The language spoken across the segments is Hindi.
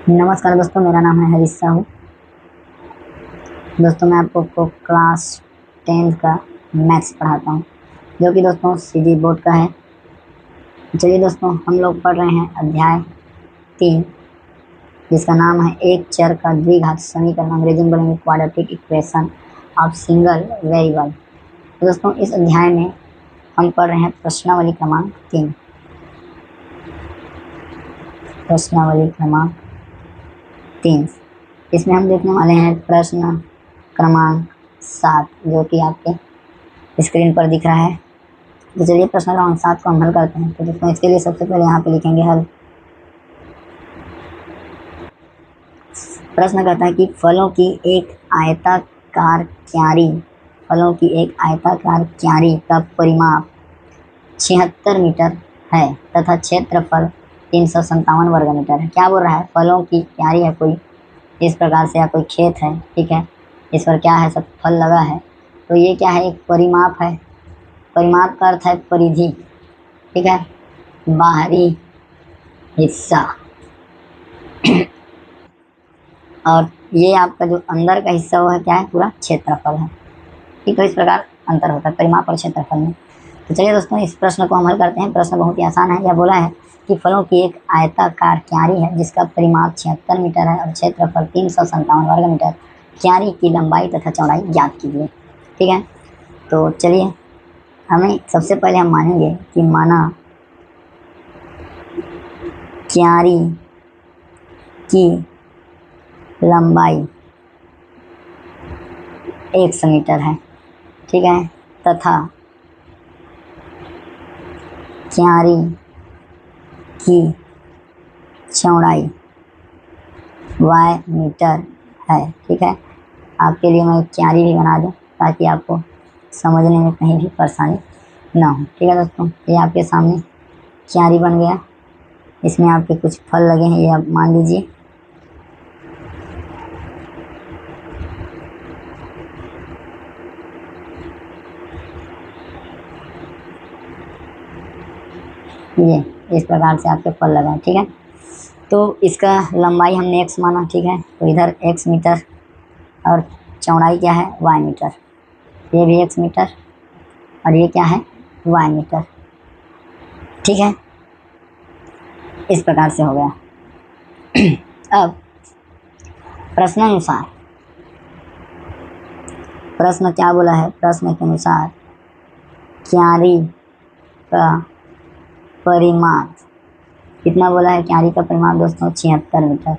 नमस्कार दोस्तों, मेरा नाम है हरीश साहू। दोस्तों मैं आपको क्लास 10th का मैथ्स पढ़ाता हूँ, जो कि दोस्तों सीजी बोर्ड का है। चलिए दोस्तों, हम लोग पढ़ रहे हैं अध्याय 3, जिसका नाम है एक चर का द्विघात समीकरण। अंग्रेजी में बोलेंगे quadratic equation of single variable. तो दोस्तों इस अध्याय में हम पढ़ रहे हैं प्रश्नावली क्रमांक 3। प्रश्नावली क्रमांक 3, इसमें हम देखने वाले हैं प्रश्न क्रमांक 7, जो कि आपके स्क्रीन पर दिख रहा है। तो चलिए प्रश्न क्रमांक 7 को हम हल करते हैं। तो दोस्तों इसके लिए सबसे पहले यहाँ पे लिखेंगे हल। प्रश्न कहता है कि फलों की एक आयताकार क्यारी का परिमाप 76 मीटर है तथा क्षेत्रफल 357 वर्ग मीटर है। क्या बोल रहा है? फलों की क्यारी है कोई इस प्रकार से, या कोई खेत है, ठीक है, इस पर क्या है, सब फल लगा है। तो ये क्या है? एक परिमाप है। परिमाप का अर्थ है परिधि, ठीक है, बाहरी हिस्सा। और ये आपका जो अंदर का हिस्सा वो है क्या है? पूरा क्षेत्रफल है, ठीक है। इस प्रकार अंतर होता है परिमाप और क्षेत्रफल में। तो चलिए दोस्तों इस प्रश्न को हम हल करते हैं। प्रश्न बहुत ही आसान है। यह बोला है कि फलों की एक आयताकार क्यारी है जिसका परिमाप 76 मीटर है और क्षेत्रफल 357 वर्ग मीटर। क्यारी की लंबाई तथा चौड़ाई ज्ञात कीजिए, ठीक है। तो चलिए हमें सबसे पहले हम मानेंगे कि माना क्यारी की लंबाई 100 मीटर है, ठीक है, तथा क्यारी की चौड़ाई y मीटर है, ठीक है। आपके लिए मैं क्यारी भी बना दूं ताकि आपको समझने में कहीं भी परेशानी ना हो, ठीक है दोस्तों। ये आपके सामने क्यारी बन गया। इसमें आपके कुछ फल लगे हैं, ये आप मान लीजिए। ये इस प्रकार से आपके फल लगा है, ठीक है। तो इसका लंबाई हमने x माना, ठीक है। तो इधर x मीटर और चौड़ाई क्या है? y metre. ये भी x मीटर और ये क्या है? y मीटर, ठीक है। इस प्रकार से हो गया। अब प्रश्नानुसार प्रश्न क्या बोला है? प्रश्न के अनुसार क्यारी का परिमाप कितना बोला है? क्यारी का परिमाप दोस्तों 76 मीटर।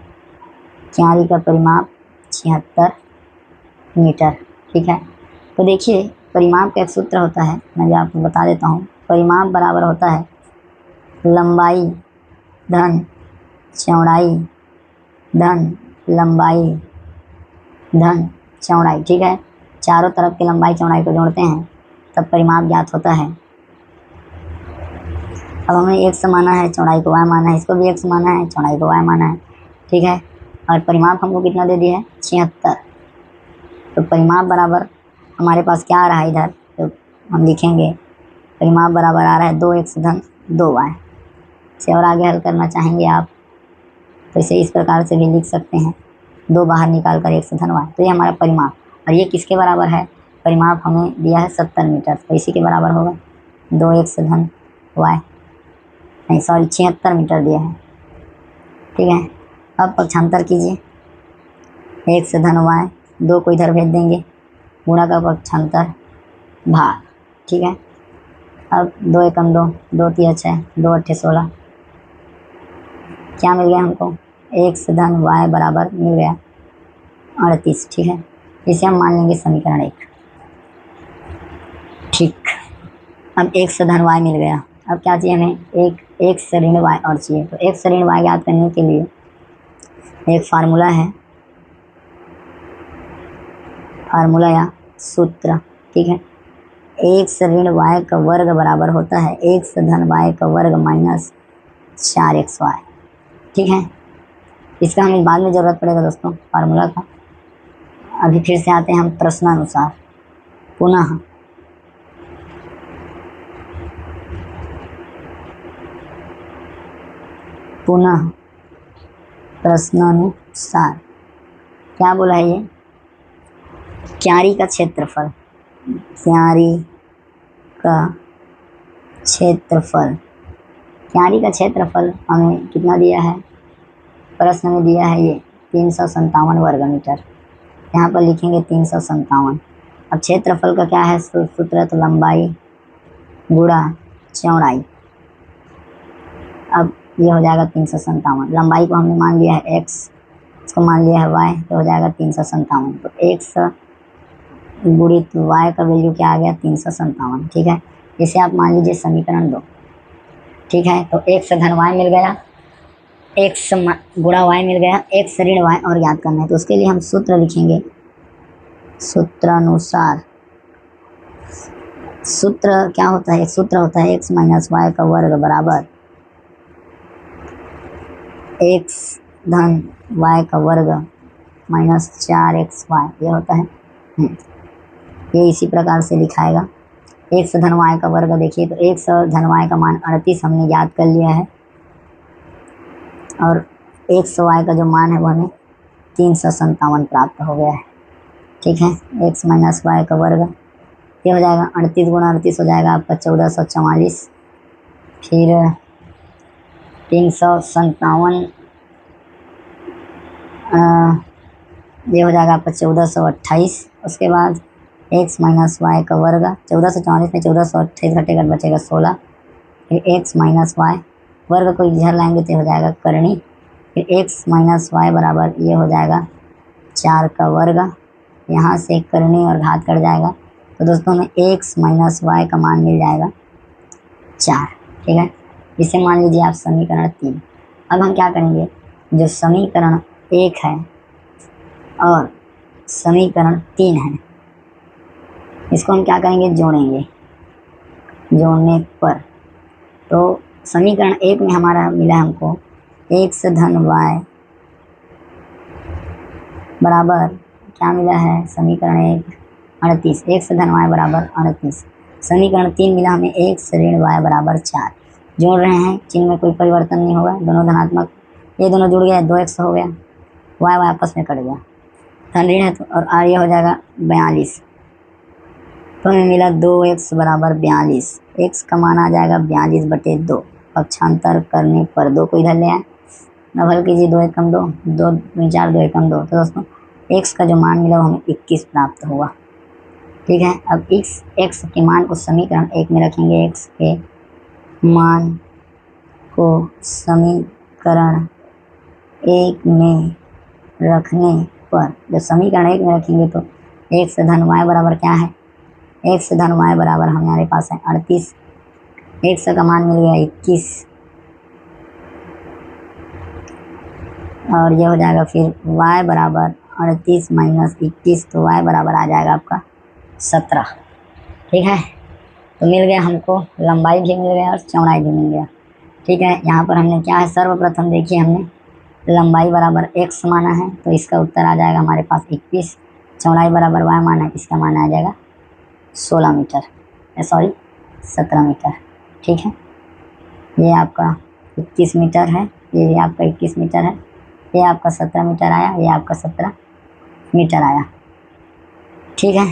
क्यारी का परिमाप 76 मीटर, ठीक है। तो देखिए परिमाप का एक सूत्र होता है, मैं जो आपको बता देता हूँ। परिमाप बराबर होता है लंबाई धन चौड़ाई धन लंबाई धन चौड़ाई, ठीक है। चारों तरफ की लंबाई चौड़ाई को जोड़ते हैं तब परिमाप ज्ञात होता है। अब हमें x माना है, चौड़ाई को y माना है, इसको भी x माना है, चौड़ाई को y माना है, ठीक है। और परिमाप हमको कितना दे दिया है? 76। तो परिमाप बराबर हमारे पास क्या आ रहा है? इधर तो हम लिखेंगे परिमाप बराबर आ रहा है 2x धन 2y। इसे और आगे हल करना चाहेंगे आप तो इसे इस प्रकार से भी लिख सकते हैं, 2 बाहर निकाल कर x धन y। तो ये हमारा परिमाप, और ये किसके बराबर है? परिमाप हमें दिया है 70 मीटर, तो इसी के बराबर होगा 2x धन y, नहीं सॉरी 76 मीटर दिया है, ठीक है। अब पक्षांतर कीजिए, x धन y, 2 को इधर भेज देंगे, गुणा का पक्षांतर भाग, ठीक है। अब 2 एकम 2, 2 तिया 6, 2 अट्ठे 16, क्या मिल गया हमको? x धन y बराबर मिल गया 38, ठीक है। इसे हम मान लेंगे समीकरण 1, ठीक। अब x धन y मिल गया। अब क्या चाहिए हमें? एक x ऋण y और चाहिए। तो x ऋण y ज्ञात करने के लिए एक फार्मूला है, फार्मूला या सूत्र, ठीक है। x ऋण y का वर्ग बराबर होता है x धन y का वर्ग माइनस 4xy, ठीक है। इसका हमें बाद में ज़रूरत पड़ेगा दोस्तों फार्मूला का। अभी फिर से आते हैं हम प्रश्नानुसार। पुनः प्रश्नानुसार क्या बोला है ये, क्यारी का क्षेत्रफल, क्यारी का क्षेत्रफल, क्यारी का क्षेत्रफल हमें कितना दिया है, प्रश्न में दिया है ये 357 वर्ग मीटर। यहाँ पर लिखेंगे 357। अब क्षेत्रफल का क्या है सूत्र, तो लंबाई गुणा चौड़ाई। अब ये हो जाएगा 357। लंबाई को हमने मान लिया है x, इसको मान लिया है y, तो हो जाएगा 357। तो x गुणित y का वैल्यू क्या आ गया, 357। ठीक है, इसे आप मान लीजिए समीकरण 2। ठीक है, तो x धन y मिल गया, x गुणा y मिल गया, x ऋण y और याद करना है, तो उसके लिए हम सूत्र लिखेंगे। सूत्रानुसार, सूत्र क्या होता है, एक सूत्र होता है x माइनस वाई का वर्ग बराबर x धन y का वर्ग माइनस 4xy, ये होता है। ये इसी प्रकार से लिखाएगा। x धन y का वर्ग, देखिए तो x धन y का मान 38 हमने याद कर लिया है, और x y का जो मान है वो हमें 357 प्राप्त हो गया है। ठीक है, x माइनस वाई का वर्ग, ये हो जाएगा 38 गुणा 38 हो जाएगा आपका 1444, फिर 357 ये हो जाएगा आपका 1428। उसके बाद x माइनस वाई का वर्ग, 1444 में 1428 घटेगा बचेगा 16, फिर x माइनस वाई वर्ग को इधर लाएंगे तो हो जाएगा करनी, फिर x माइनस वाई बराबर ये हो जाएगा 4 का वर्ग, यहाँ से करनी और घात कट जाएगा, तो दोस्तों हमें x माइनस वाई का मान मिल जाएगा 4। ठीक है, इसे मान लीजिए आप समीकरण 3। अब हम क्या करेंगे, जो समीकरण 1 है और समीकरण 3 है, इसको हम क्या करेंगे, जोड़ेंगे। जोड़ने पर तो समीकरण 1 में हमारा मिला हमको x धन y बराबर क्या मिला है, समीकरण 1 38, x धन y बराबर 38। समीकरण 3 मिला हमें x ऋण y बराबर 4। जोड़ रहे हैं, चिन्ह में कोई परिवर्तन नहीं होगा, दोनों धनात्मक, ये दोनों जुड़ गया, 2x हो गया, y आपस में कट गया, धन ऋण है तो, और ये हो जाएगा 42। तो हमें मिला 2x बराबर 42, x का मान आ जाएगा 42/2। पक्षांतर करने पर 2 को इधर ले आए, डबल कीजिए, 2 एकम 2, 2 4 2 एकम 2, तो दोस्तों x का जो मान मिला वो हमें 21 प्राप्त हुआ। ठीक है, अब x के मान को समीकरण 1 में रखेंगे, x के मान को समीकरण 1 में रखने पर, जब समीकरण 1 में रखेंगे तो x धन y बराबर क्या है, x धन y बराबर हमारे पास है 38, x का मान मिल गया 21, और ये हो जाएगा फिर y बराबर 38 माइनस 21, तो y बराबर आ जाएगा आपका 17। ठीक है, तो मिल गया हमको, लंबाई भी मिल गया और चौड़ाई भी मिल गया। ठीक है, यहाँ पर हमने क्या है, सर्वप्रथम देखिए हमने लंबाई बराबर x माना है, तो इसका उत्तर आ जाएगा हमारे पास 21। चौड़ाई बराबर y माना है, इसका मान आ जाएगा 16 मीटर, सॉरी 17 मीटर। ठीक है, ये आपका 21 मीटर है, ये भी आपका 21 मीटर है, ये आपका 17 मीटर आया, ये आपका 17 मीटर आया। ठीक है,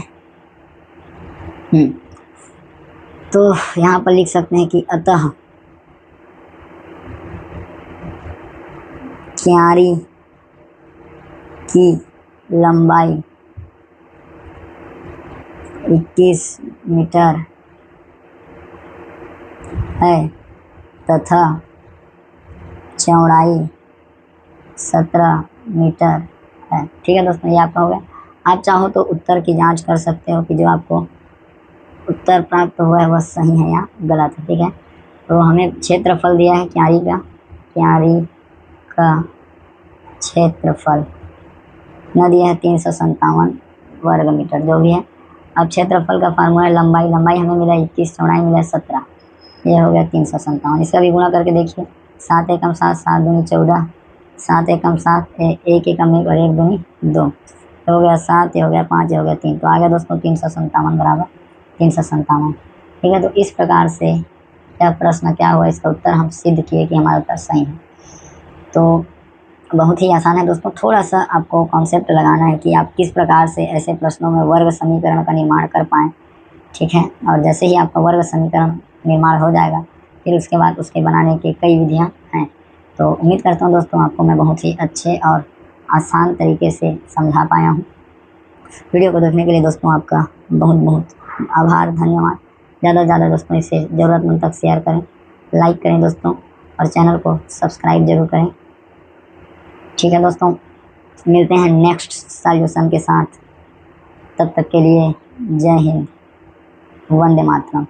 तो यहाँ पर लिख सकते हैं कि अतः क्यारी की लंबाई 21 मीटर है तथा चौड़ाई 17 मीटर है। ठीक है दोस्तों, ये आपका हो गया। आप चाहो तो उत्तर की जांच कर सकते हो कि जो आपको उत्तर प्राप्त हुआ है वह सही है या गलत है। ठीक है, तो हमें क्षेत्रफल दिया है क्यारी का, क्यारी का क्षेत्रफल न दिया है 357 वर्ग मीटर, जो भी है। अब क्षेत्रफल का फार्मूला लंबाई, लंबाई हमें मिला 21, चौड़ाई मिला 17, ये हो गया 357। इसका भी गुणा करके देखिए, 7 एकम 7, 7 दूनी 14, 7 एकम 7, 1 एकम 1 और 1 दूनी 2, हो गया 7, ये हो गया 5, ये हो गया 3, तो आ गया दोस्तों 357 बराबर 357। ठीक है, तो इस प्रकार से यह प्रश्न क्या हुआ, इसका उत्तर हम सिद्ध किए कि हमारा उत्तर सही है। तो बहुत ही आसान है दोस्तों। थोड़ा सा आपको कॉन्सेप्ट लगाना है कि आप किस प्रकार से ऐसे प्रश्नों में वर्ग समीकरण का निर्माण कर पाएँ, ठीक है। और जैसे ही आपका वर्ग समीकरण निर्माण हो जाएगा, फिर उसके बाद उसके बनाने की कई विधियाँ हैं। तो उम्मीद करता हूँ दोस्तों आपको मैं बहुत ही अच्छे और आसान तरीके से समझा पाया हूँ। वीडियो को देखने के लिए दोस्तों आपका बहुत बहुत आभार, धन्यवाद। ज़्यादा से ज़्यादा दोस्तों इसे ज़रूरतमंद तक शेयर करें, लाइक करें दोस्तों, और चैनल को सब्सक्राइब जरूर करें, ठीक है दोस्तों। मिलते हैं नेक्स्ट सॉल्यूशन के साथ, तब तक के लिए जय हिंद, वंदे मातरम।